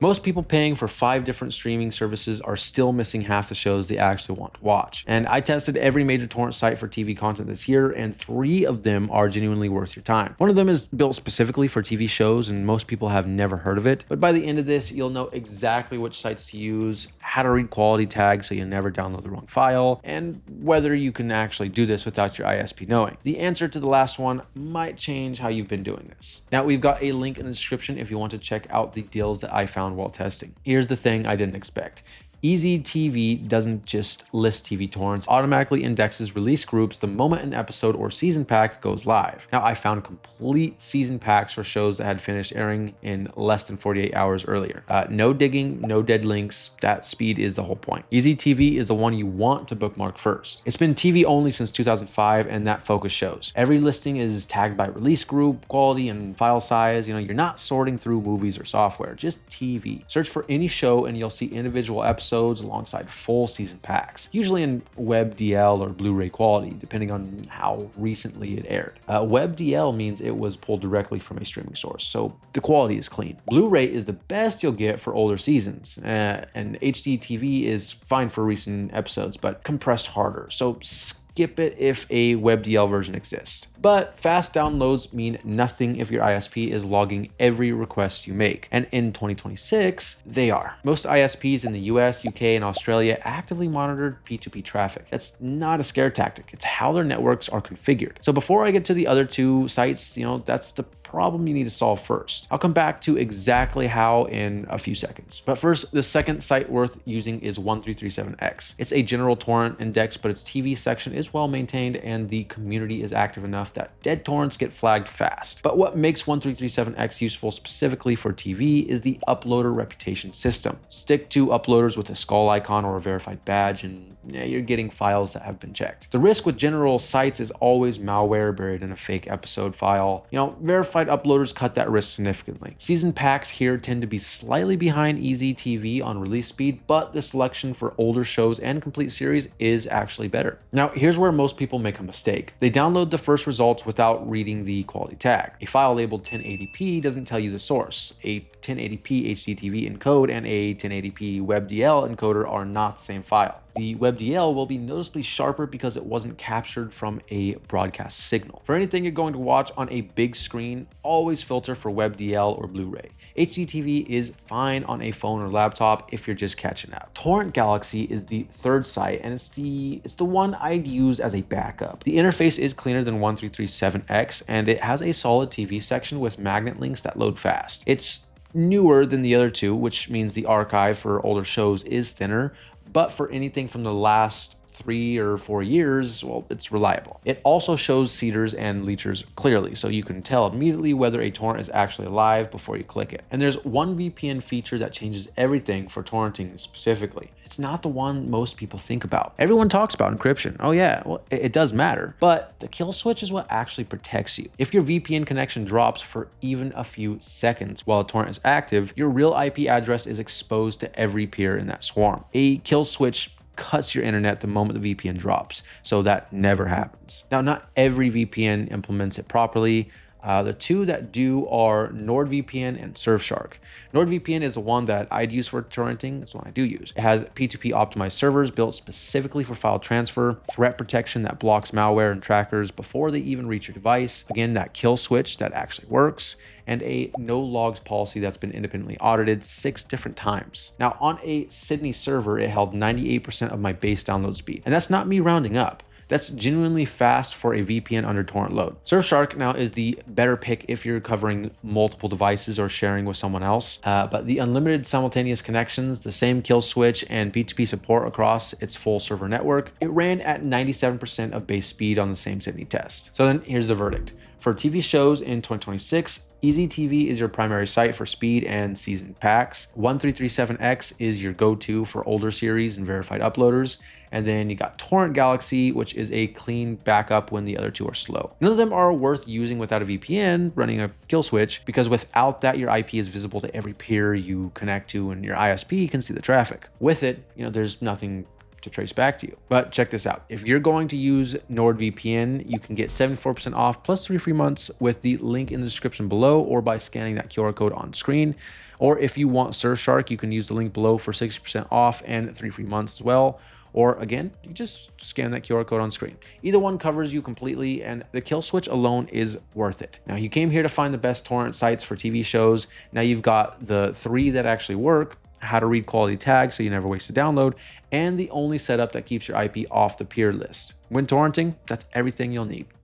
Most people paying for 5 different streaming services are still missing half the shows they actually want to watch. And I tested every major torrent site for TV content this year, and 3 of them are genuinely worth your time. One of them is built specifically for TV shows, and most people have never heard of it. But by the end of this, you'll know exactly which sites to use, how to read quality tags so you never download the wrong file, and whether you can actually do this without your ISP knowing. The answer to the last one might change how you've been doing this. Now, we've got a link in the description if you want to check out the deals that I found while testing. Here's the thing I didn't expect. EZTV doesn't just list TV torrents, automatically indexes release groups the moment an episode or season pack goes live. Now, I found complete season packs for shows that had finished airing in less than 48 hours earlier. No digging, no dead links. That speed is the whole point. EZTV is the one you want to bookmark first. It's been TV only since 2005, and that focus shows. Every listing is tagged by release group, quality, and file size. You're not sorting through movies or software, just TV. Search for any show and you'll see individual episodes alongside full season packs, usually in WebDL or Blu-ray quality, depending on how recently it aired. WebDL means it was pulled directly from a streaming source, so the quality is clean. Blu-ray is the best you'll get for older seasons, and HDTV is fine for recent episodes, but compressed harder, so skip it if a WebDL version exists. But fast downloads mean nothing if your ISP is logging every request you make. And in 2026, they are. Most ISPs in the US, UK, and Australia actively monitor P2P traffic. That's not a scare tactic. It's how their networks are configured. So before I get to the other 2 sites, that's the problem you need to solve first. I'll come back to exactly how in a few seconds. But first, the second site worth using is 1337X. It's a general torrent index, but its TV section is well maintained and the community is active enough that dead torrents get flagged fast. But what makes 1337X useful specifically for TV is the uploader reputation system. Stick to uploaders with a skull icon or a verified badge and you're getting files that have been checked. The risk with general sites is always malware buried in a fake episode file. Verified uploaders cut that risk significantly. Season packs here tend to be slightly behind EZTV on release speed, but the selection for older shows and complete series is actually better. Now, here's where most people make a mistake. They download the first results without reading the quality tag. A file labeled 1080p doesn't tell you the source. A 1080p HDTV encode and a 1080p WebDL encoder are not the same file. The WebDL will be noticeably sharper because it wasn't captured from a broadcast signal. For anything you're going to watch on a big screen, always filter for WebDL or Blu-ray. HDTV is fine on a phone or laptop if you're just catching up. Torrent Galaxy is the third site, and it's the one I'd use as a backup. The interface is cleaner than 1337X, and it has a solid TV section with magnet links that load fast. It's newer than the other 2, which means the archive for older shows is thinner, but for anything from the last 3 or 4 years, well, it's reliable. It also shows seeders and leechers clearly, so you can tell immediately whether a torrent is actually live before you click it. And there's one VPN feature that changes everything for torrenting specifically. It's not the one most people think about. Everyone talks about encryption. Oh yeah, well, it does matter, but the kill switch is what actually protects you. If your VPN connection drops for even a few seconds while a torrent is active, your real IP address is exposed to every peer in that swarm. A kill switch cuts your internet the moment the VPN drops, so that never happens. Now, not every VPN implements it properly. The 2 that do are NordVPN and Surfshark. NordVPN is the one that I'd use for torrenting. It's the one I do use. It has P2P optimized servers built specifically for file transfer, threat protection that blocks malware and trackers before they even reach your device. Again, that kill switch that actually works, and a no logs policy that's been independently audited 6 different times. Now, on a Sydney server, it held 98% of my base download speed, and that's not me rounding up. That's genuinely fast for a VPN under torrent load. Surfshark now is the better pick if you're covering multiple devices or sharing with someone else, but the unlimited simultaneous connections, the same kill switch, and P2P support across its full server network, it ran at 97% of base speed on the same Sydney test. So then here's the verdict. For TV shows in 2026, EZTV is your primary site for speed and season packs. 1337X is your go-to for older series and verified uploaders. And then you got Torrent Galaxy, which is a clean backup when the other 2 are slow. None of them are worth using without a VPN running a kill switch, because without that, your IP is visible to every peer you connect to and your ISP can see the traffic. With it, there's nothing to trace back to you. But check this out. If you're going to use NordVPN, you can get 74% off plus 3 free months with the link in the description below or by scanning that QR code on screen. Or if you want Surfshark, you can use the link below for 60% off and 3 free months as well. Or again, you just scan that QR code on screen. Either one covers you completely, and the kill switch alone is worth it. Now, you came here to find the best torrent sites for TV shows. Now you've got the 3 that actually work, how to read quality tags so you never waste a download, and the only setup that keeps your IP off the peer list. When torrenting, that's everything you'll need.